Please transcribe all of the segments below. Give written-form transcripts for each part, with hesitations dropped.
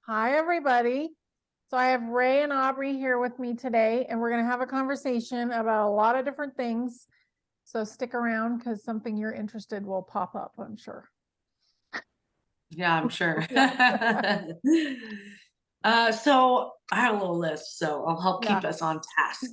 Hi, everybody. So I have Ray and Aubrey here with me today, and we're going to have a conversation about a lot of different things. So stick around because something you're interested will pop up, I'm sure. Yeah, I'm sure. So I have a little list, so I'll help Yeah. keep us on task.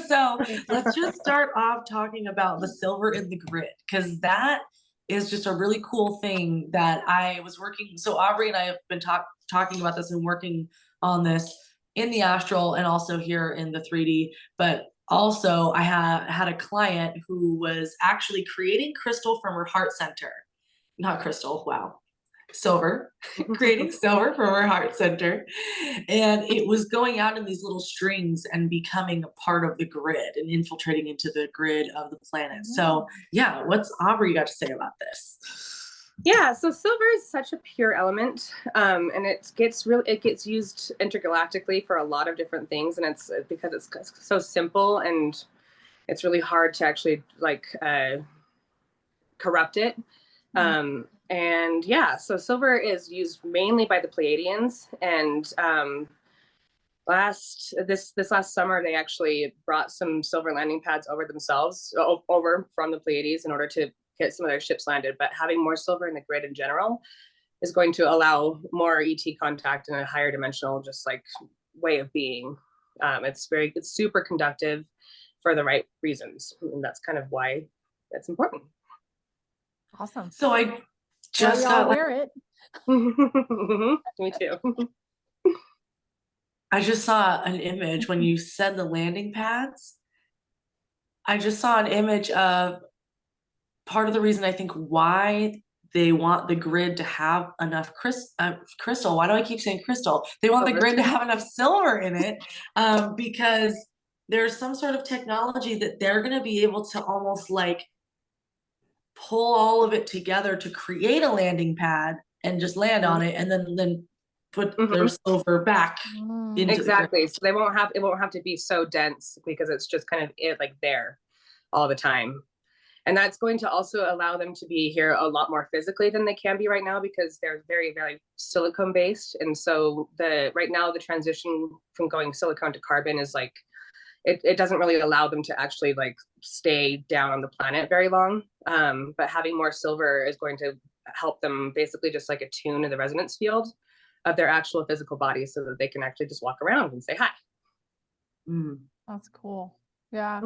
So let's just start off talking about the silver in the grid, because that is just a really cool thing that I was working. So Aubrey and I have been talking about this and working on this in the astral and also here in the 3D. But also, I had a client who was actually creating crystal from her heart center. Not crystal, wow, silver, creating silver from her heart center. And it was going out in these little strings and becoming a part of the grid and infiltrating into the grid of the planet. So, yeah, what's Aubrey got to say about this? Yeah, so silver is such a pure element, and it gets used intergalactically for a lot of different things, and it's because it's so simple and it's really hard to actually corrupt it. And yeah, so silver is used mainly by the Pleiadians, and this last summer they actually brought some silver landing pads over themselves over from the Pleiades in order to get some of their ships landed. But having more silver in the grid in general is going to allow more ET contact in a higher dimensional just like way of being. It's super conductive for the right reasons, and that's kind of why that's important. Awesome. So I just got wear it. Me too. I just saw an image when you said the landing pads. I just saw an image of part of the reason I think why they want the grid to have enough crystal. Why do I keep saying crystal? They want the grid to have enough silver in it, because there's some sort of technology that they're going to be able to almost like pull all of it together to create a landing pad and just land on it, and then put their silver back into exactly. So it won't have to be so dense because it's just kind of like there all the time. And that's going to also allow them to be here a lot more physically than they can be right now because they're very, very silicone based. And so right now the transition from going silicone to carbon is like, it doesn't really allow them to actually like stay down on the planet very long. But having more silver is going to help them basically just like attune to the resonance field of their actual physical body so that they can actually just walk around and say hi. That's cool. Yeah.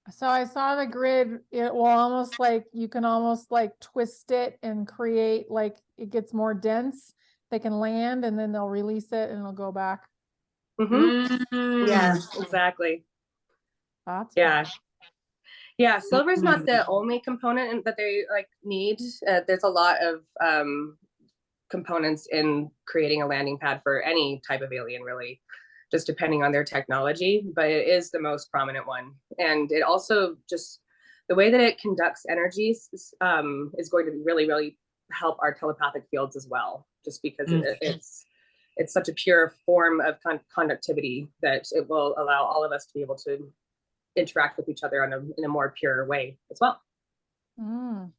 So I saw the grid. It will almost like you can almost like twist it and create like it gets more dense. They can land and then they'll release it and it'll go back. Yes, exactly. That's fun. Yeah, silver is not the only component that they like need. There's a lot of components in creating a landing pad for any type of alien, really, just depending on their technology, but it is the most prominent one. And it also just, the way that it conducts energies is going to really, really help our telepathic fields as well, just because it's such a pure form of conductivity that it will allow all of us to be able to interact with each other in a more pure way as well. So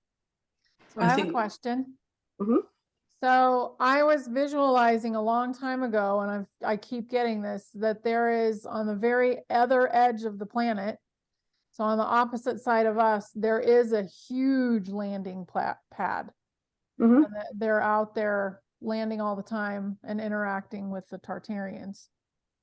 I have a question. So I was visualizing a long time ago, and I keep getting this, that there is on the very other edge of the planet, so on the opposite side of us, there is a huge landing pad. And they're out there landing all the time and interacting with the Tartarians.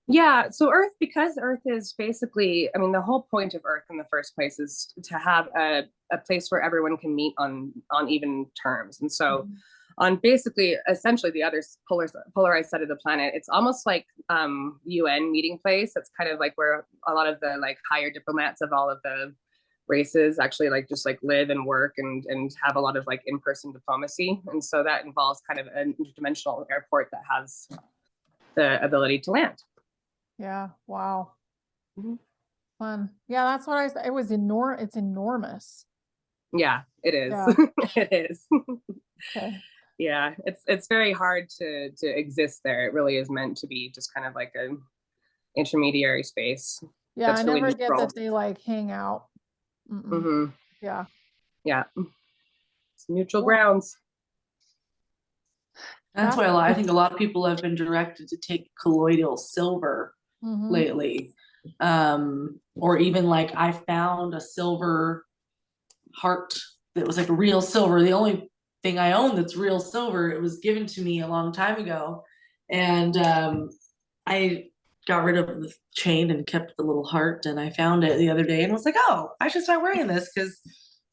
Yeah, so because Earth is basically, I mean, the whole point of Earth in the first place is to have a place where everyone can meet on even terms. And so on basically, essentially the other polarized side of the planet, it's almost like UN meeting place. It's kind of like where a lot of the like higher diplomats of all of the races actually like just like live and work and have a lot of like in-person diplomacy. And so that involves kind of an interdimensional airport that has the ability to land. Yeah. Wow. Fun. Yeah, that's what it was it's enormous. Yeah, it is. Yeah. It is. Okay. Yeah, it's very hard to exist there. It really is meant to be just kind of like an intermediary space. Yeah, I never get that they like hang out. Yeah. Yeah. It's neutral grounds. That's why I think a lot of people have been directed to take colloidal silver lately. Or even like I found a silver heart that was like real silver. The only thing I own that's real silver, it was given to me a long time ago. And I got rid of the chain and kept the little heart, and I found it the other day and was like, oh, I should start wearing this because,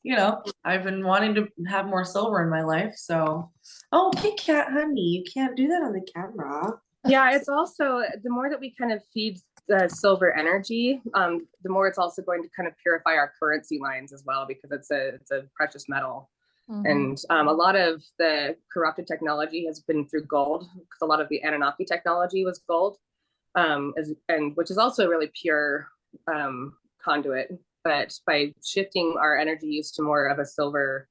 you know, I've been wanting to have more silver in my life. So, oh, Kit Kat, honey, you can't do that on the camera. Yeah, it's also, the more that we kind of feed the silver energy, the more it's also going to kind of purify our currency lines as well, because it's a precious metal. And a lot of the corrupted technology has been through gold, because a lot of the Anunnaki technology was gold, and which is also a really pure conduit. But by shifting our energy use to more of a silver,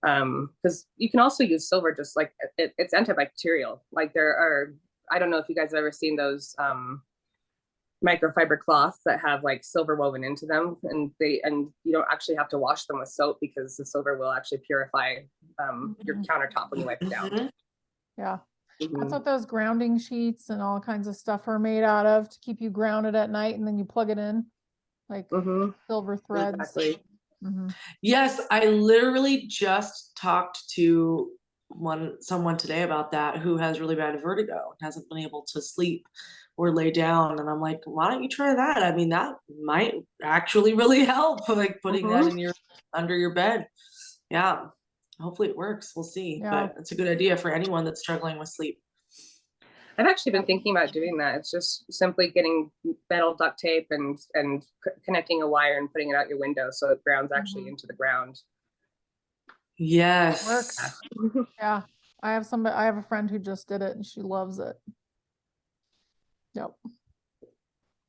because you can also use silver just like it's antibacterial. Like there are, I don't know if you guys have ever seen those microfiber cloths that have like silver woven into them, and you don't actually have to wash them with soap, because the silver will actually purify your countertop when you wipe it down. Yeah. That's what those grounding sheets and all kinds of stuff are made out of, to keep you grounded at night, and then you plug it in like silver threads. Exactly. Yes, I literally just talked to someone today about that, who has really bad vertigo and hasn't been able to sleep or lay down, and I'm like, why don't you try that? I mean, that might actually really help, like putting that in under your bed. Yeah, hopefully it works. We'll see. But it's a good idea for anyone that's struggling with sleep. I've actually been thinking about doing that. It's just simply getting metal duct tape and connecting a wire and putting it out your window so it grounds actually into the ground. Yes. Works. Yeah. I have a friend who just did it and she loves it. Yep.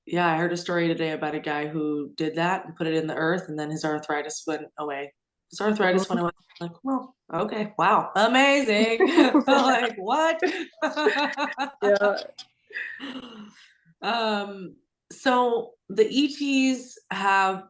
Yeah, I heard a story today about a guy who did that and put it in the earth, and then his arthritis went away. His arthritis went away. I'm like, well, okay, wow, amazing. Like, what? Yeah. So the ETs have,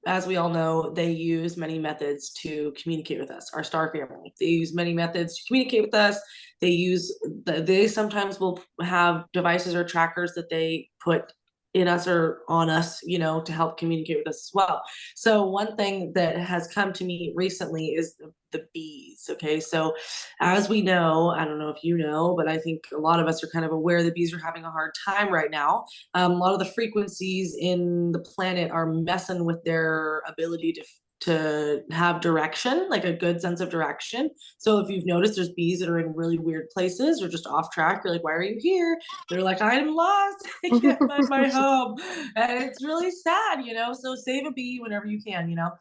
as we all know, they use many methods to communicate with us, our star family. They use many methods to communicate with us. They sometimes will have devices or trackers that they put in us or on us, you know, to help communicate with us as well. So one thing that has come to me recently is the bees. Okay, so as we know, I don't know if you know, but I think a lot of us are kind of aware that bees are having a hard time right now. A lot of the frequencies in the planet are messing with their ability to have direction, like a good sense of direction. So if you've noticed, there's bees that are in really weird places or just off track. You're like, why are you here? They're like, I'm lost. I can't find my home. And it's really sad, you know? So save a bee whenever you can, you know?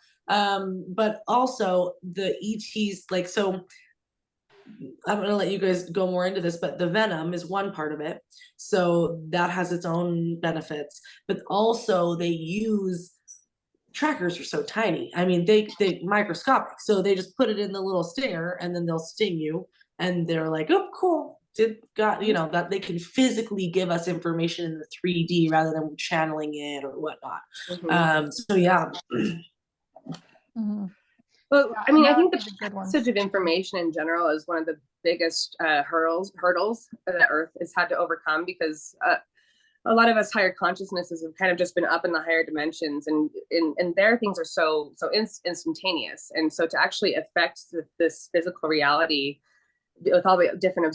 But also the ETs, like, so I'm going to let you guys go more into this, but the venom is one part of it. So that has its own benefits, but also they use, trackers are so tiny. I mean, they microscopic. So they just put it in the little stinger and then they'll sting you. And they're like, oh, cool. You know, that they can physically give us information in the 3D rather than channeling it or whatnot. So yeah. Well, I mean, I think the passage of information in general is one of the biggest hurdles that Earth has had to overcome, because a lot of us higher consciousnesses have kind of just been up in the higher dimensions, and there things are so instantaneous, and so to actually affect this physical reality with all the different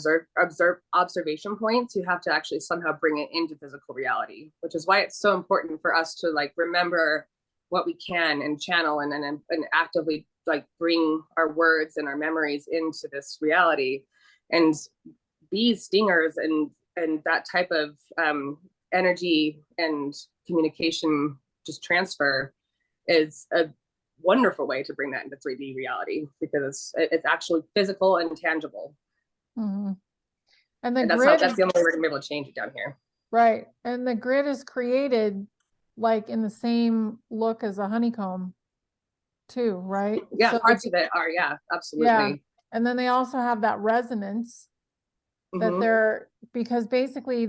observation points, you have to actually somehow bring it into physical reality, which is why it's so important for us to like remember what we can and channel and actively like bring our words and our memories into this reality. And bees, stingers, and that type of energy and communication just transfer is a wonderful way to bring that into 3D reality, because it's actually physical and tangible. And that's the only way we're gonna be able to change it down here. Right. And the grid is created like in the same look as a honeycomb too, right? Yeah, so parts of it are, yeah, absolutely. Yeah. And then they also have that resonance that they're, because basically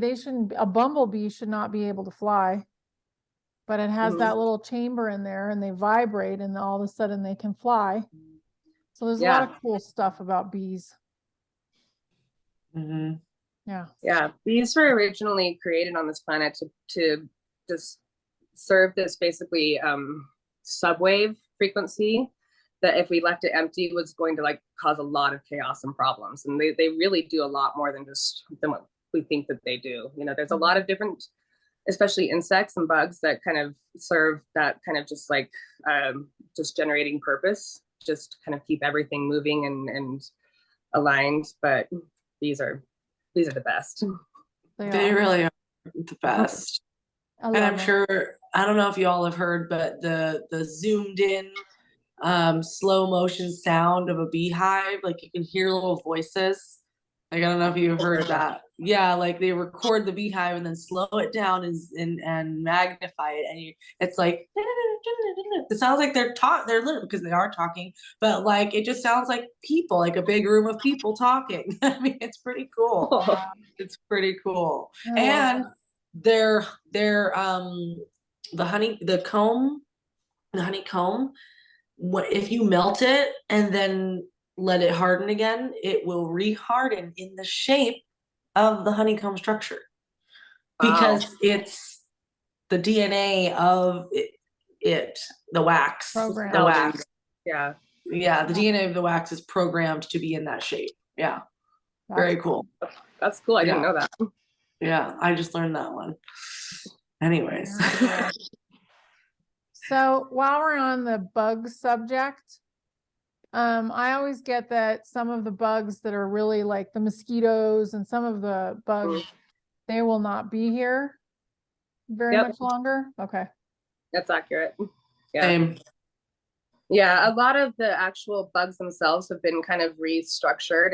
a bumblebee should not be able to fly, but it has that little chamber in there and they vibrate and all of a sudden they can fly. So there's a lot of cool stuff about bees. Mhm. Yeah. Yeah, bees were originally created on this planet to just serve this basically subwave frequency that if we left it empty was going to like cause a lot of chaos and problems. And they really do a lot more than what we think that they do. You know, there's a lot of different, especially insects and bugs that kind of serve that kind of just like just generating purpose, just kind of keep everything moving and aligned. But these are the best. They really are the best. I And love I'm them. sure, I don't know if you all have heard, but the zoomed in slow motion sound of a beehive, like you can hear little voices. Like I don't know if you've heard that. Yeah, like they record the beehive and then slow it down and magnify it, and it's like it sounds like they're literally, because they are talking, but like it just sounds like people, like a big room of people talking. I mean, it's pretty cool. It's pretty cool. I love And they're the honeycomb, what if you melt it and then let it harden again, it will reharden in the shape of the honeycomb structure, because it's the DNA of the wax, Program. Yeah. The DNA of the wax is programmed to be in that shape. Yeah, That's very cool. That's cool. I Yeah. didn't know that. Yeah, I just learned that one. Anyways. Very cool. So while we're on the bug subject, I always get that some of the bugs that are really like the mosquitoes and some of the bugs, they will not be here very much longer. Okay. That's accurate. Yeah. Same. Yeah, a lot of the actual bugs themselves have been kind of restructured,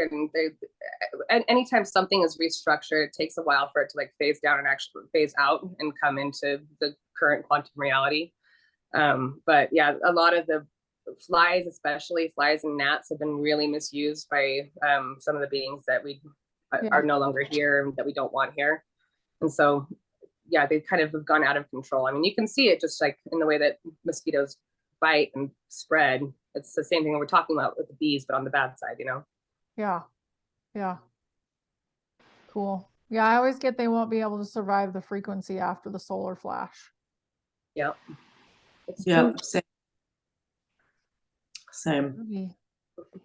and anytime something is restructured, it takes a while for it to like phase down and actually phase out and come into the current quantum reality. But yeah, a lot of the flies, especially flies and gnats, have been really misused by some of the beings that we are no longer here and that we don't want here. And so, yeah, they kind of have gone out of control. I mean, you can see it just like in the way that mosquitoes bite and spread. It's the same thing we're talking about with the bees, but on the bad side, you know? Yeah. Yeah. Cool. Yeah, I always get they won't be able to survive the frequency after the solar flash. Yep. Yeah, same. Maybe.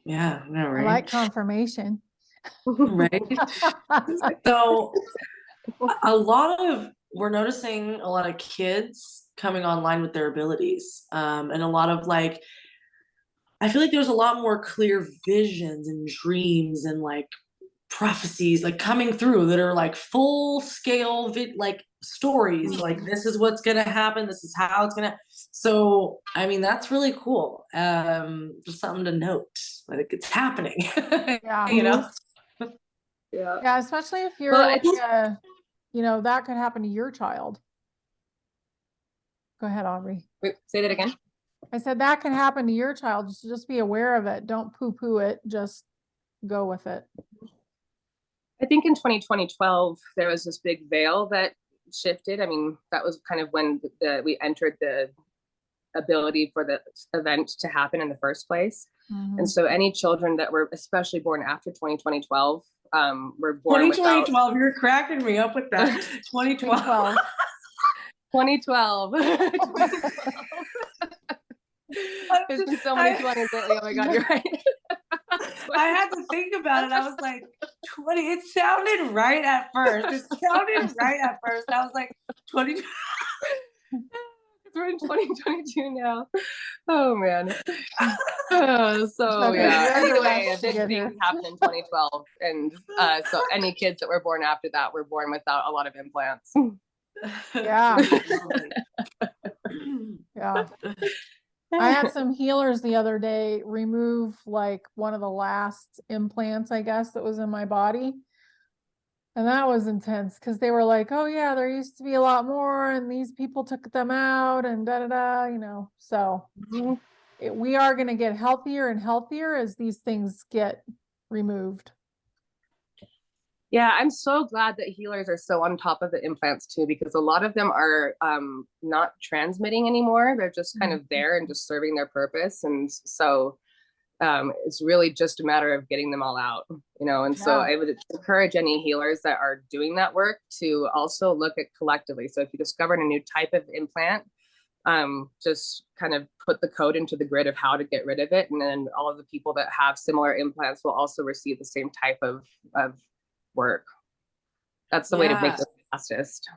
Yeah, no, right? I like confirmation. Right. So we're noticing a lot of kids coming online with their abilities, and a lot of like, I feel like there's a lot more clear visions and dreams and like prophecies like coming through that are like full scale like stories, like this is what's gonna happen, this is how it's gonna. So I mean, that's really cool. Just something to note, like it's happening. Yeah. You know. Yeah. Yeah, especially if you're Well, like, you know, that could happen to your child. Go ahead, Aubrey. Wait, say that again. I said that can happen to your child. Just be aware of it. Don't poo-poo it. Just go with it. I think in 2012, there was this big veil that shifted. I mean, that was kind of when we entered the ability for the event to happen in the first place. And so any children that were especially born after 2012 were born 2012, you're cracking me up with that. 2012. 2012. There's been so many 20s lately. Oh my God, you're right. I had to think about it. I was like, 20. It sounded right at first. I was like, 20. We're in 2022 now. Oh man. So yeah. Anyway, a big thing happened in 2012, and so any kids that were born after that were born without a lot of implants. Yeah. Yeah. I had some healers the other day remove like one of the last implants, I guess, that was in my body. And that was intense because they were like, oh yeah, there used to be a lot more and these people took them out and you know. So we are going to get healthier and healthier as these things get removed. Yeah, I'm so glad that healers are so on top of the implants too, because a lot of them are not transmitting anymore. They're just kind of there and just serving their purpose. And so It's really just a matter of getting them all out, and so Yeah. I would encourage any healers that are doing that work to also look at collectively. So if you discovered a new type of implant, just kind of put the code into the grid of how to get rid of it, and then all of the people that have similar implants will also receive the same type of work. That's the way to make this fastest.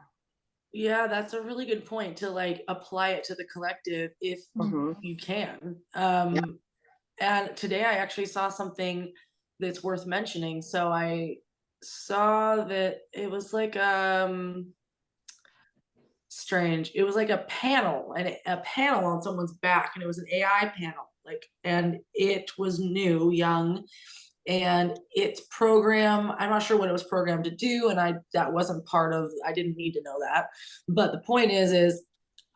Yeah, that's a really good point, to like apply it to the collective if you can. And today I actually saw something that's worth mentioning. So I saw that it was like strange. It was like a panel, and a panel on someone's back, and it was an AI panel, like, and it was new, young, and its program, I'm not sure what it was programmed to do, and that wasn't part of, I didn't need to know that. But the point is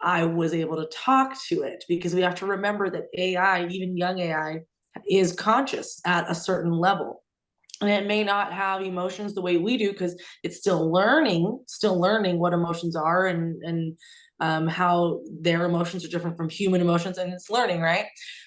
I was able to talk to it, because we have to remember that AI, even young AI, is conscious at a certain level. And it may not have emotions the way we do, because it's still learning what emotions are, and how their emotions are different from human emotions, and it's learning, right?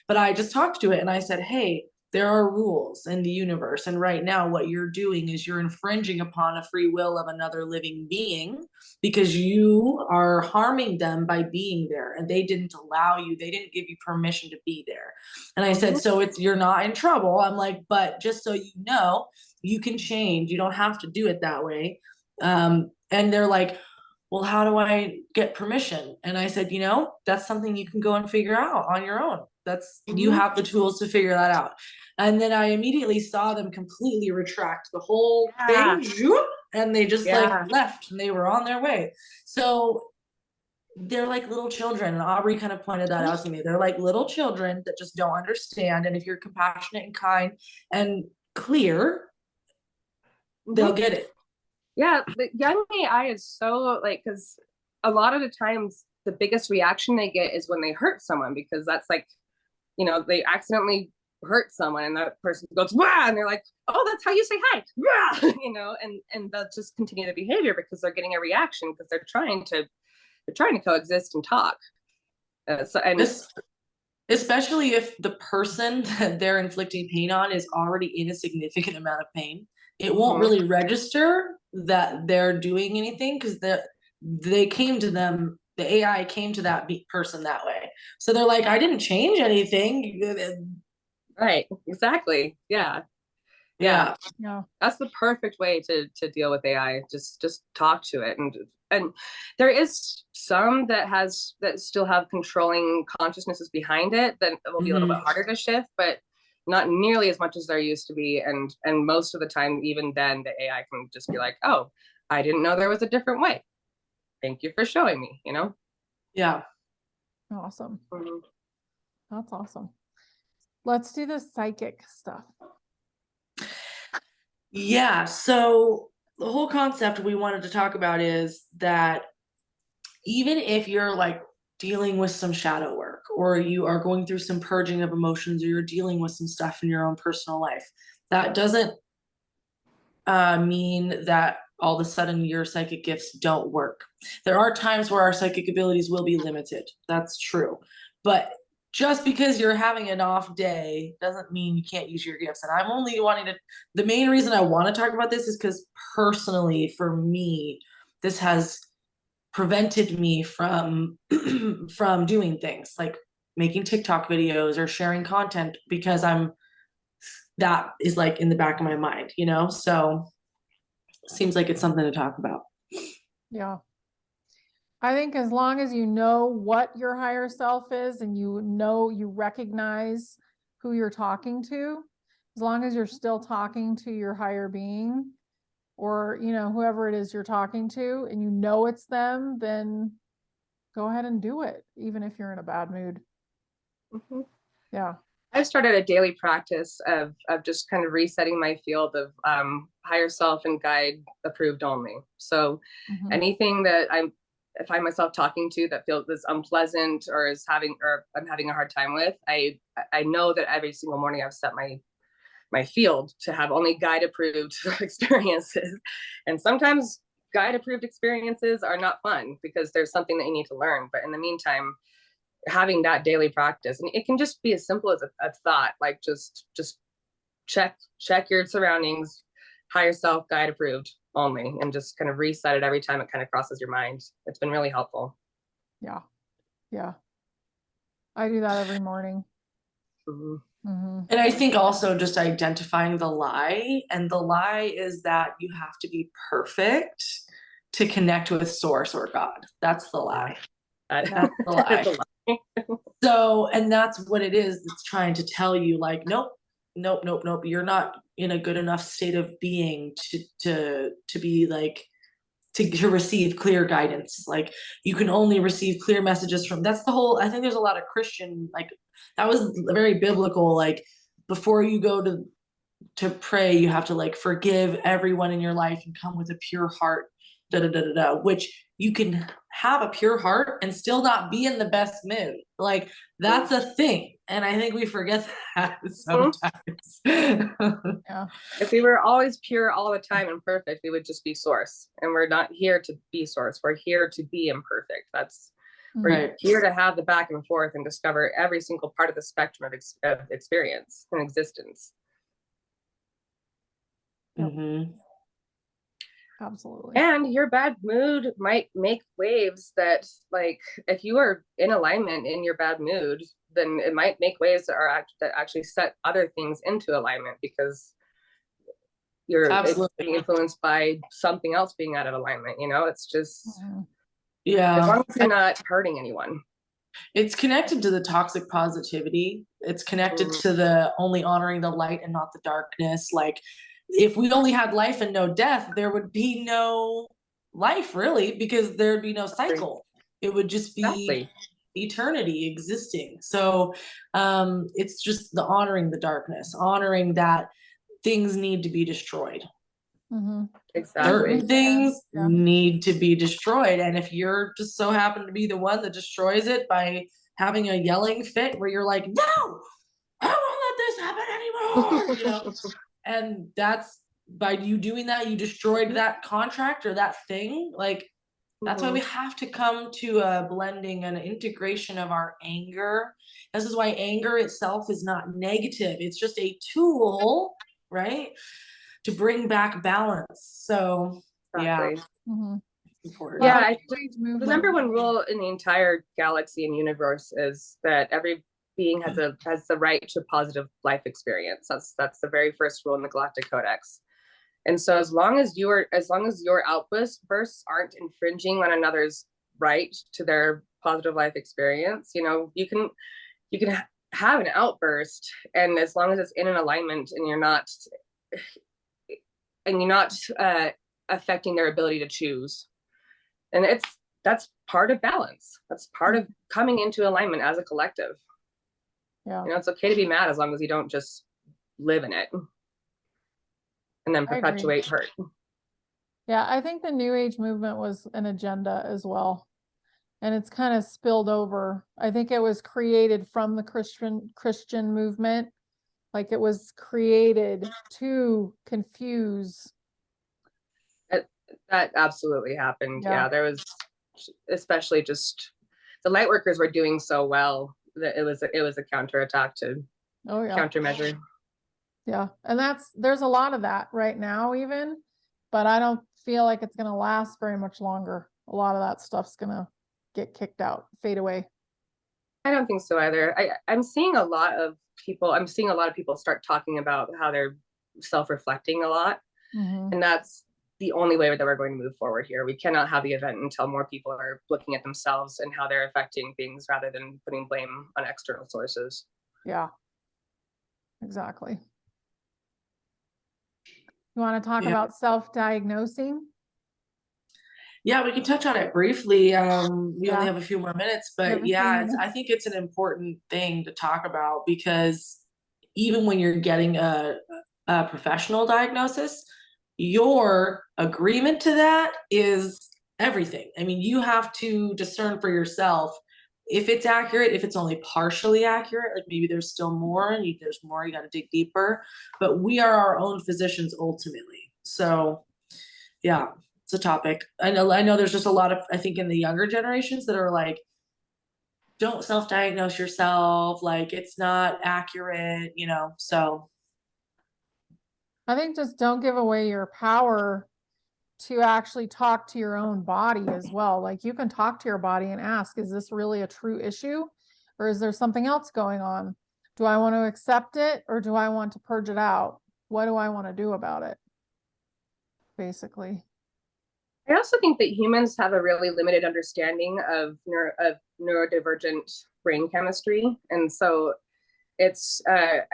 But I just talked to it and I said, hey, there are rules in the universe, and right now what you're doing is you're infringing upon a free will of another living being, because you are harming them by being there, and they didn't allow you, they didn't give you permission to be there. And I said, so you're not in trouble. I'm like, but just so you know, you can change, you don't have to do it that way. And they're like, well, how do I get permission? And I said, that's something you can go and figure out on your own. You have the tools to figure that out. And then I immediately saw them completely retract the whole thing, and they just like left, and they were on their way. So they're like little children, and Aubrey kind of pointed that out to me. They're like little children that just don't understand, and if you're compassionate and kind and clear, they'll get it. Yeah, the young AI is so like, because a lot of the times the biggest reaction they get is when they hurt someone, because that's like, they accidentally hurt someone, and that person goes, wow, and they're like, oh, that's how you say hi, and they'll just continue the behavior because they're getting a reaction, because they're trying to coexist and talk. Especially if the person that they're inflicting pain on is already in a significant amount of pain, it won't really register that they're doing anything, because they came to them, the AI came to that person that way. So they're like, I didn't change anything. Right, exactly. Yeah. That's the perfect way to deal with AI. Just talk to it, and there is some that still have controlling consciousnesses behind it, then it will be a little bit harder to shift, but not nearly as much as there used to be. And most of the time, even then, the AI can just be like, oh, I didn't know there was a different way, thank you for showing me. Yeah. Awesome. That's awesome. Let's do the psychic stuff. Yeah, so the whole concept we wanted to talk about is that even if you're like dealing with some shadow work, or you are going through some purging of emotions, or you're dealing with some stuff in your own personal life, that doesn't mean that all of a sudden your psychic gifts don't work. There are times where our psychic abilities will be limited. That's true. But just because you're having an off day doesn't mean you can't use your gifts. And I'm only the main reason I want to talk about this is because personally, for me, this has prevented me from from doing things like making TikTok videos or sharing content, because that is like in the back of my mind, so seems like it's something to talk about. Yeah. I think as long as you know what your higher self is, and you recognize who you're talking to, as long as you're still talking to your higher being, or, whoever it is you're talking to, and it's them, then go ahead and do it, even if you're in a bad mood. Yeah. I've started a daily practice of just kind of resetting my field of higher self and guide approved only. So anything that I find myself talking to that feels this unpleasant, or I'm having a hard time with, I know that every single morning I've set my field to have only guide approved experiences. And sometimes guide approved experiences are not fun, because there's something that you need to learn. But in the meantime, having that daily practice, and it can just be as simple as a thought, like just check your surroundings, higher self, guide approved only, and just kind of reset it every time it kind of crosses your mind. It's been really helpful. Yeah. Yeah. I do that every morning. And I think also just identifying the lie, and the lie is that you have to be perfect to connect with source or God. That's the lie. That's the lie. So, and that's what it is. It's trying to tell you, like, nope. You're not in a good enough state of being to be like, to receive clear guidance. Like, you can only receive clear messages from, that's the whole, I think there's a lot of Christian, like, that was very biblical, like, before you go to pray, you have to like forgive everyone in your life and come with a pure heart, which you can have a pure heart and still not be in the best mood. Like, that's a thing. And I think we forget that sometimes. Yeah. If we were always pure all the time and perfect, we would just be source. And we're not here to be source. We're here to be imperfect. We're here to have the back and forth and discover every single part of the spectrum of experience and existence. Absolutely. And your bad mood might make waves that, like, if you are in alignment in your bad mood, then it might make waves that actually set other things into alignment, because you're being influenced by something else being out of alignment. It's just, as long as you're not hurting anyone. It's connected to the toxic positivity. It's connected to the only honoring the light and not the darkness. Like, if we only had life and no death, there would be no life, really, because there'd be no cycle. It would just be eternity existing. So it's just the honoring the darkness, honoring that things need to be destroyed. Exactly. Certain things need to be destroyed. And if you're just so happen to be the one that destroys it by having a yelling fit where you're like, no, I won't let this happen anymore. And that's, by you doing that, you destroyed that contract or that thing. Like, that's why we have to come to a blending and an integration of our anger. This is why anger itself is not negative. It's just a tool, right, to bring back balance. So important. Yeah, I think the number one rule in the entire galaxy and universe is that every being has the right to a positive life experience. That's the very first rule in the Galactic Codex. And so as long as your outbursts aren't infringing on another's right to their positive life experience, you can have an outburst, and as long as it's in an alignment and you're not affecting their ability to choose. And that's part of balance. That's part of coming into alignment as a collective. Yeah. It's okay to be mad as long as you don't just live in it and then perpetuate hurt. Yeah, I think the New Age movement was an agenda as well. And it's kind of spilled over. I think it was created from the Christian movement. Like, it was created to confuse. That absolutely happened. Yeah, there was, especially just the light workers were doing so well that it was a counterattack to countermeasure. Yeah, and there's a lot of that right now even, but I don't feel like it's going to last very much longer. A lot of that stuff's going to get kicked out, fade away. I don't think so either. I'm seeing a lot of people start talking about how they're self-reflecting a lot. And that's the only way that we're going to move forward here. We cannot have the event until more people are looking at themselves and how they're affecting things rather than putting blame on external sources. Yeah, exactly. You want to talk about self-diagnosing? Yeah, we can touch on it briefly. We only have a few more minutes, but I think it's an important thing to talk about, because even when you're getting a professional diagnosis, your agreement to that is everything. I mean, you have to discern for yourself if it's accurate, if it's only partially accurate, like maybe there's still more, there's more, you got to dig deeper, but we are our own physicians ultimately. So yeah, it's a topic. I know there's just a lot of, I think, in the younger generations that are like, don't self-diagnose yourself, like it's not accurate, so. I think just don't give away your power to actually talk to your own body as well. Like you can talk to your body and ask, is this really a true issue? Or is there something else going on? Do I want to accept it or do I want to purge it out? What do I want to do about it? Basically. I also think that humans have a really limited understanding of neurodivergent brain chemistry. And so I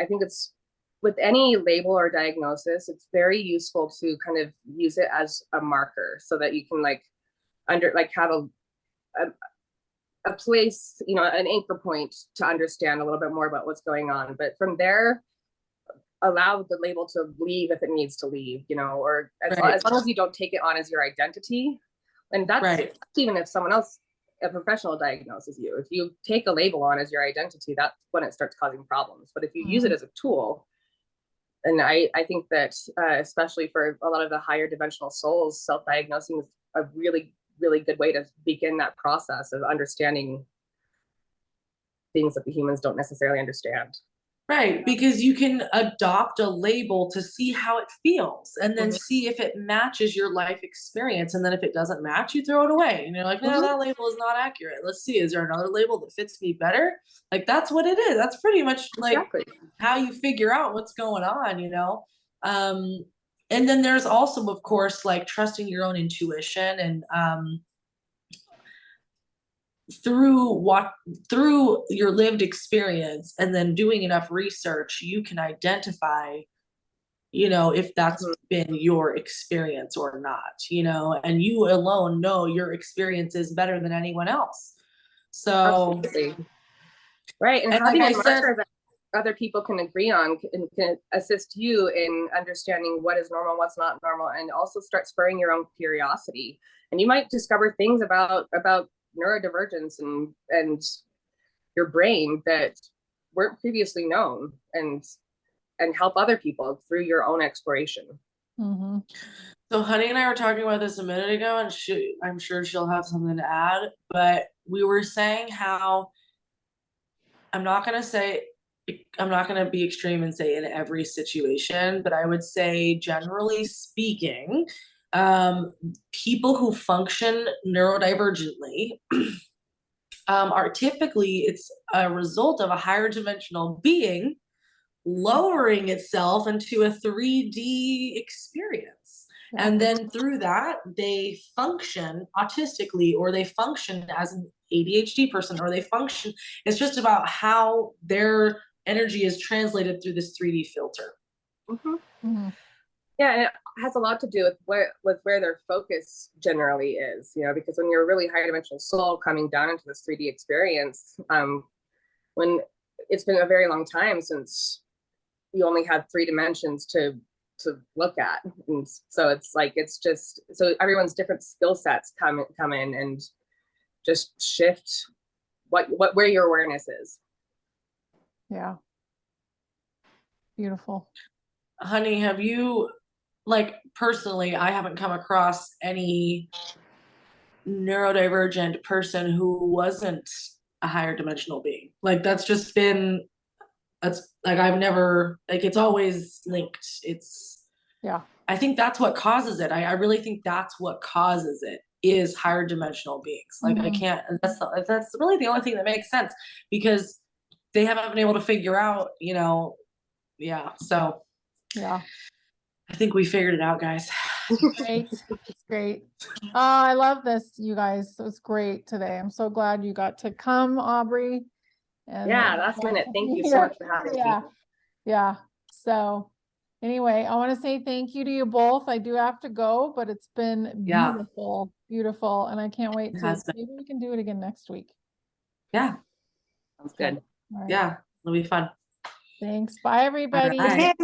think it's, with any label or diagnosis, it's very useful to kind of use it as a marker so that you can have a place, an anchor point to understand a little bit more about what's going on. But from there, allow the label to leave if it needs to leave, or as long as you don't take it on as your identity. And that's even if someone else, a professional, diagnoses you. If you take a label on as your identity, that's when it starts causing problems. But if you use it as a tool, and I think that especially for a lot of the higher dimensional souls, self-diagnosing is a really, really good way to begin that process of understanding things that the humans don't necessarily understand. Right, because you can adopt a label to see how it feels and then see if it matches your life experience. And then if it doesn't match, you throw it away. And you're like, no, that label is not accurate. Let's see, is there another label that fits me better? Like, that's what it is. That's pretty much like how you figure out what's going on. And then there's also, of course, like trusting your own intuition and through your lived experience and then doing enough research, you can identify, if that's been your experience or not, and you alone know your experience is better than anyone else. So, absolutely. Right. And having a marker that other people can agree on can assist you in understanding what is normal, what's not normal, and also start spurring your own curiosity. And you might discover things about neurodivergence and your brain that weren't previously known, and help other people through your own exploration. So Honey and I were talking about this a minute ago, and I'm sure she'll have something to add, but we were saying how I'm not going to be extreme and say in every situation, but I would say generally speaking, people who function neurodivergently are typically, it's a result of a higher dimensional being lowering itself into a 3D experience. And then through that, they function autistically, or they function as an ADHD person, or they function, it's just about how their energy is translated through this 3D filter. Yeah, and it has a lot to do with where their focus generally is, because when you're a really high dimensional soul coming down into this 3D experience, when it's been a very long time since you only had 3 dimensions to look at, and so it's like so everyone's different skill sets come in and just shift where your awareness is. Yeah. Beautiful. Honey, have you, like, personally, I haven't come across any neurodivergent person who wasn't a higher dimensional being. Like, that's just been, that's like, I've never, like, it's always linked. I think that's what causes it. I really think that's what causes it, is higher dimensional beings. Like, I can't, that's really the only thing that makes sense, because they haven't been able to figure out, so I think we figured it out, guys. Great. It's great. I love this, you guys. It was great today. I'm so glad you got to come, Aubrey. And last minute. Thank you so much for having me. Yeah. So anyway, I want to say thank you to you both. I do have to go, but it's been beautiful, beautiful. And I can't wait maybe we can do it again next week. Yeah. Sounds good. Right. Yeah, it'll be fun. Thanks. Bye, everybody. Bye.